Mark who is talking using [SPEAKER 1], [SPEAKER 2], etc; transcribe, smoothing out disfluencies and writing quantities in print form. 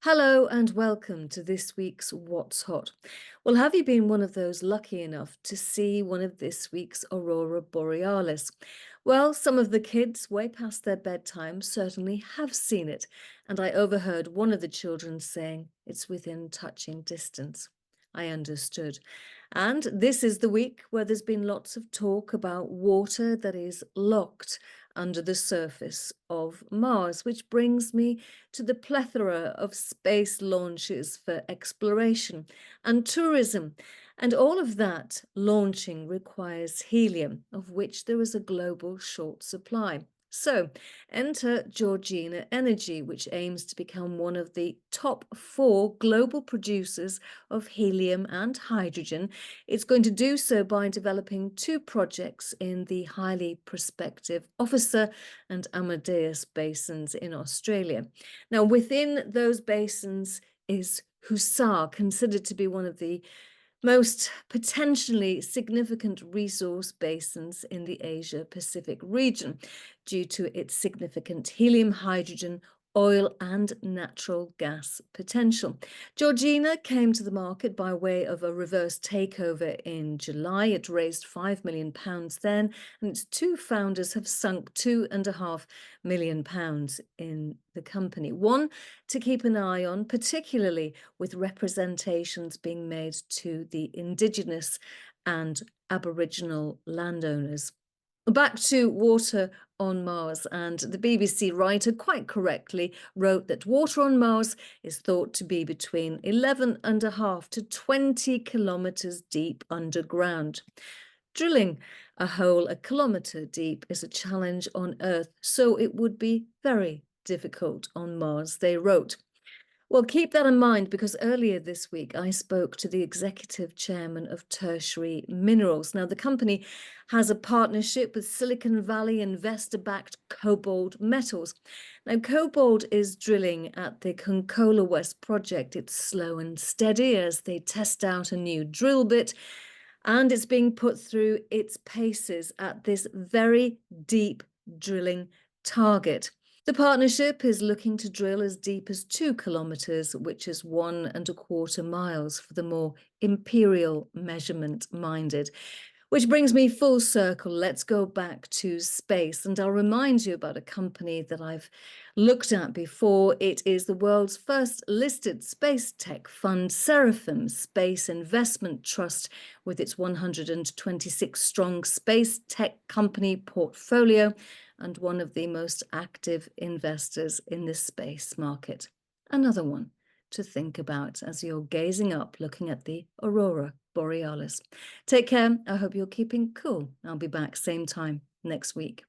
[SPEAKER 1] Hello and welcome to this week's What's Hot. Well, have you been one of those lucky enough to see one of this week's Aurora Borealis? Well, some of the kids, way past their bedtime, certainly have seen it, and I overheard one of the children saying it's within touching distance. I understood. And this is the week where there's been lots of talk about water that is locked under the surface of Mars, which brings me to the plethora of space launches for exploration and tourism. And all of that launching requires helium, of which there is a global short supply. So, enter Georgina Energy, which aims to become one of the top four global producers of helium and hydrogen. It's going to do so by developing two projects in the highly prospective Officer and Amadeus basins in Australia. Now, within those basins is Husar, considered to be one of the most potentially significant resource basins in the Asia Pacific region due to its significant helium, hydrogen, oil and natural gas potential. Georgina came to the market by way of a reverse takeover in July. It raised £5 million then, and its two founders have sunk £2.5 million in the company. One to keep an eye on, particularly with representations being made to the Indigenous and Aboriginal landowners. Back to water on Mars, and the BBC writer quite correctly wrote that water on Mars is thought to be between 11.5 to 20 kilometres deep underground. Drilling a hole a kilometre deep is a challenge on Earth, so it would be very difficult on Mars, they wrote. Well, keep that in mind because earlier this week I spoke to the executive chairman of Tertiary Minerals. Now, the company has a partnership with Silicon Valley investor-backed Cobalt Metals. Now, Cobalt is drilling at the Concola West project. It's slow and steady as they test out a new drill bit, and it's being put through its paces at this very deep drilling target. The partnership is looking to drill as deep as 2 kilometres, which is 1.25 miles for the more imperial measurement-minded. Which brings me full circle. Let's go back to space. And I'll remind you about a company that I've looked at before. It is the world's first listed space tech fund, Seraphim Space Investment Trust, with its 126-strong space tech company portfolio and one of the most active investors in the space market. Another one to think about as you're gazing up, looking at the Aurora Borealis. Take care. I hope you're keeping cool. I'll be back same time next week.